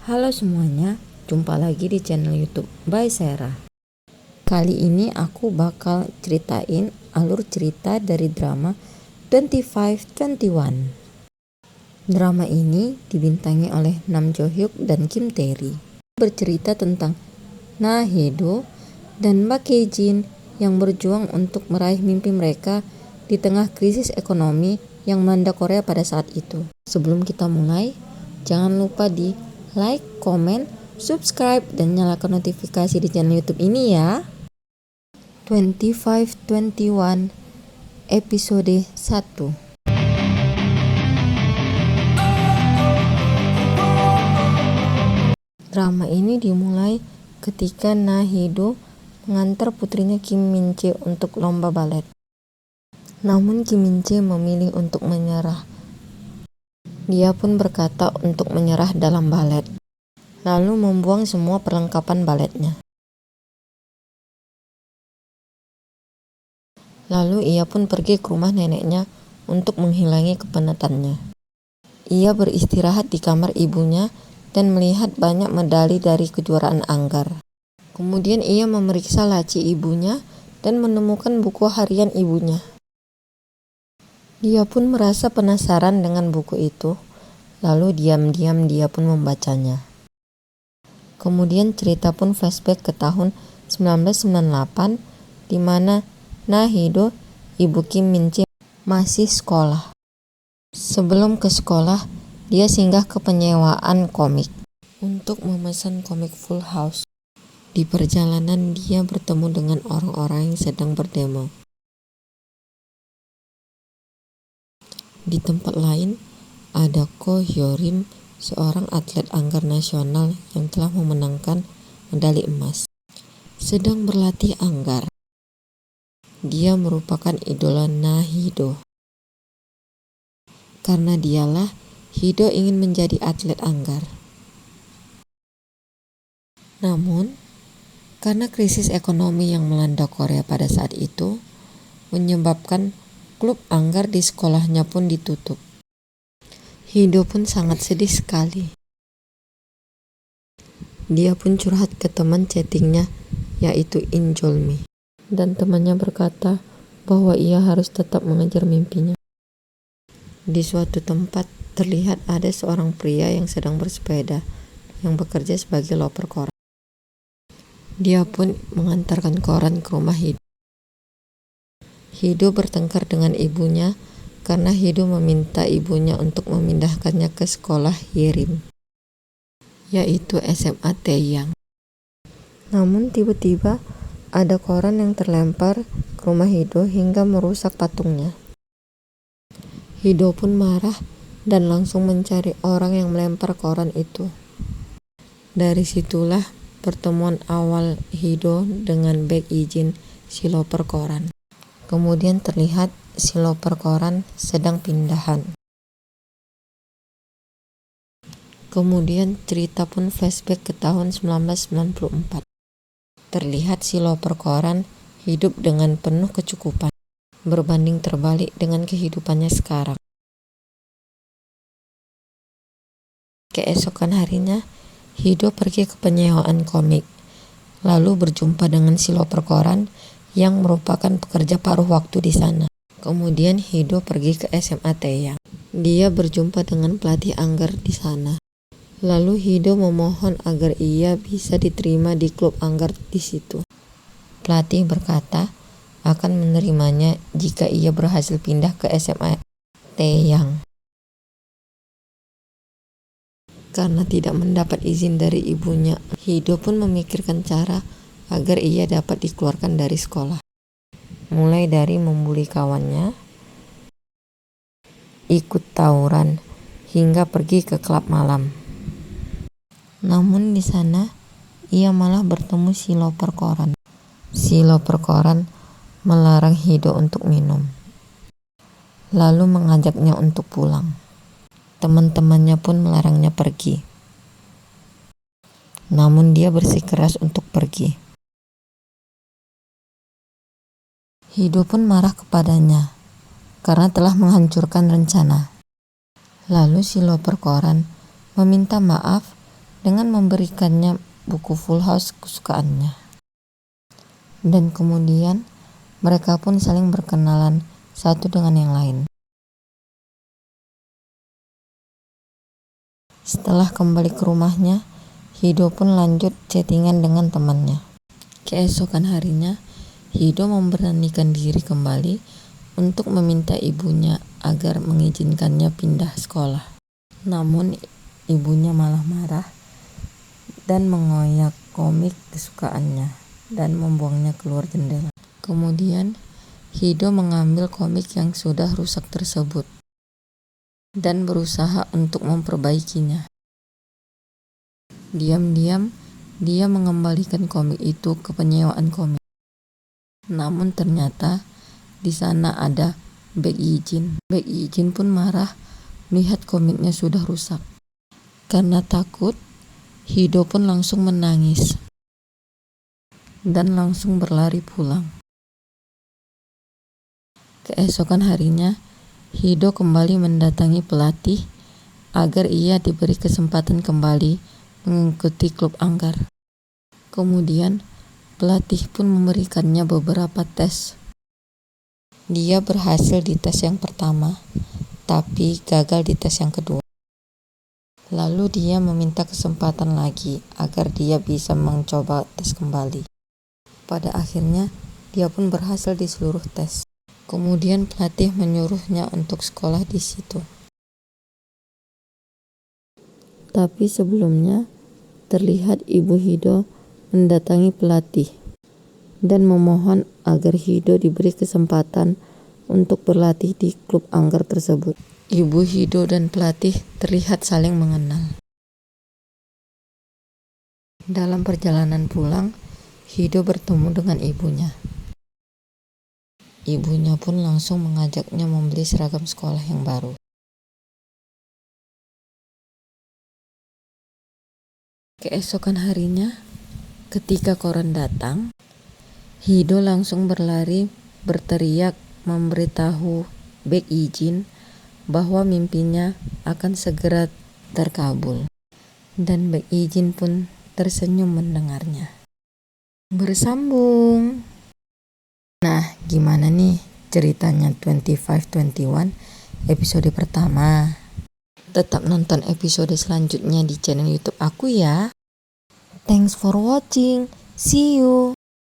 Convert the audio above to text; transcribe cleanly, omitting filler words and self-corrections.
Halo semuanya, jumpa lagi di channel YouTube by Sarah. Kali ini aku bakal ceritain alur cerita dari drama 2521. Drama ini dibintangi oleh Nam Jo Hyuk dan Kim Tae Ri. Bercerita tentang Na Hye-do dan Bak Hye Jin yang berjuang untuk meraih mimpi mereka di tengah krisis ekonomi yang melanda Korea pada saat itu. Sebelum kita mulai, jangan lupa di like, komen, subscribe, dan nyalakan notifikasi di channel YouTube ini ya. 2521 episode 1. Drama ini dimulai ketika Na Hye-do mengantar putrinya Kim Min Chae untuk lomba balet. Namun Kim Min Chae memilih untuk menyerah. Dia pun berkata untuk menyerah dalam balet, lalu membuang semua perlengkapan baletnya. Lalu ia pun pergi ke rumah neneknya untuk menghilangi kepenatannya. Ia beristirahat di kamar ibunya dan melihat banyak medali dari kejuaraan anggar. Kemudian ia memeriksa laci ibunya dan menemukan buku harian ibunya. Dia pun merasa penasaran dengan buku itu, lalu diam-diam dia pun membacanya. Kemudian cerita pun flashback ke tahun 1998, di mana Na Hye-do, ibu Kim Min Chae, masih sekolah. Sebelum ke sekolah, dia singgah ke penyewaan komik untuk memesan komik Full House. Di perjalanan dia bertemu dengan orang-orang yang sedang berdemo. Di tempat lain, ada Ko Hyo-rim, seorang atlet anggar nasional yang telah memenangkan medali emas, sedang berlatih anggar. Dia merupakan idola Na Hye-do. Karena dialah, Hye-do ingin menjadi atlet anggar. Namun, karena krisis ekonomi yang melanda Korea pada saat itu, menyebabkan klub anggar di sekolahnya pun ditutup. Hye-do pun sangat sedih sekali. Dia pun curhat ke teman chattingnya, yaitu In Jolmi. Dan temannya berkata bahwa ia harus tetap mengejar mimpinya. Di suatu tempat terlihat ada seorang pria yang sedang bersepeda, yang bekerja sebagai loper koran. Dia pun mengantarkan koran ke rumah Hye-do. Hye-do bertengkar dengan ibunya karena Hye-do meminta ibunya untuk memindahkannya ke sekolah Hye-rim, yaitu SMA Taeyang. Namun tiba-tiba ada koran yang terlempar ke rumah Hye-do hingga merusak patungnya. Hye-do pun marah dan langsung mencari orang yang melempar koran itu. Dari situlah pertemuan awal Hye-do dengan Bak Hye Jin, si loper koran. Kemudian terlihat si loper koran sedang pindahan. Kemudian cerita pun flashback ke tahun 1994. Terlihat si loper koran hidup dengan penuh kecukupan, berbanding terbalik dengan kehidupannya sekarang. Keesokan harinya, Hye-do pergi ke penyewaan komik, lalu berjumpa dengan si loper koran yang merupakan pekerja paruh waktu di sana. Kemudian Hye-do pergi ke SMA Taeyang. Dia berjumpa dengan pelatih anggar di sana. Lalu Hye-do memohon agar ia bisa diterima di klub anggar di situ. Pelatih berkata akan menerimanya jika ia berhasil pindah ke SMA Taeyang. Karena tidak mendapat izin dari ibunya, Hye-do pun memikirkan cara agar ia dapat dikeluarkan dari sekolah. Mulai dari membuli kawannya, ikut tawuran, hingga pergi ke klub malam. Namun di sana, ia malah bertemu si loper koran. Si loper koran melarang Hye-do untuk minum, lalu mengajaknya untuk pulang. Teman-temannya pun melarangnya pergi. Namun dia bersikeras untuk pergi. Hye-do pun marah kepadanya karena telah menghancurkan rencana. Lalu si loper koran meminta maaf dengan memberikannya buku Full House kesukaannya. Dan kemudian mereka pun saling berkenalan satu dengan yang lain. Setelah kembali ke rumahnya, Hido pun lanjut chattingan dengan temannya. Keesokan harinya, Hido memberanikan diri kembali untuk meminta ibunya agar mengizinkannya pindah sekolah. Namun ibunya malah marah dan mengoyak komik kesukaannya dan membuangnya keluar jendela. Kemudian Hido mengambil komik yang sudah rusak tersebut dan berusaha untuk memperbaikinya. Diam-diam dia mengembalikan komik itu ke penyewaan komik. Namun ternyata di sana ada Baek Jin. Baek Jin pun marah melihat komiknya sudah rusak. Karena takut, Hido pun langsung menangis dan langsung berlari pulang. Keesokan harinya, Hido kembali mendatangi pelatih agar ia diberi kesempatan kembali mengikuti klub anggar. Kemudian, pelatih pun memberikannya beberapa tes. Dia berhasil di tes yang pertama, tapi gagal di tes yang kedua. Lalu dia meminta kesempatan lagi agar dia bisa mencoba tes kembali. Pada akhirnya, dia pun berhasil di seluruh tes. Kemudian pelatih menyuruhnya untuk sekolah di situ. Tapi sebelumnya, terlihat ibu Hido mendatangi pelatih dan memohon agar Hido diberi kesempatan untuk berlatih di klub anggar tersebut. Ibu Hido dan pelatih terlihat saling mengenal. Dalam perjalanan pulang, Hido bertemu dengan ibunya. Ibunya pun langsung mengajaknya membeli seragam sekolah yang baru. Keesokan harinya, ketika koran datang, Hido langsung berlari berteriak memberitahu Baek Jin bahwa mimpinya akan segera terkabul. Dan Baek Jin pun tersenyum mendengarnya. Bersambung. Nah, gimana nih ceritanya 2521 episode pertama? Tetap nonton episode selanjutnya di channel YouTube aku ya. Thanks for watching. See you.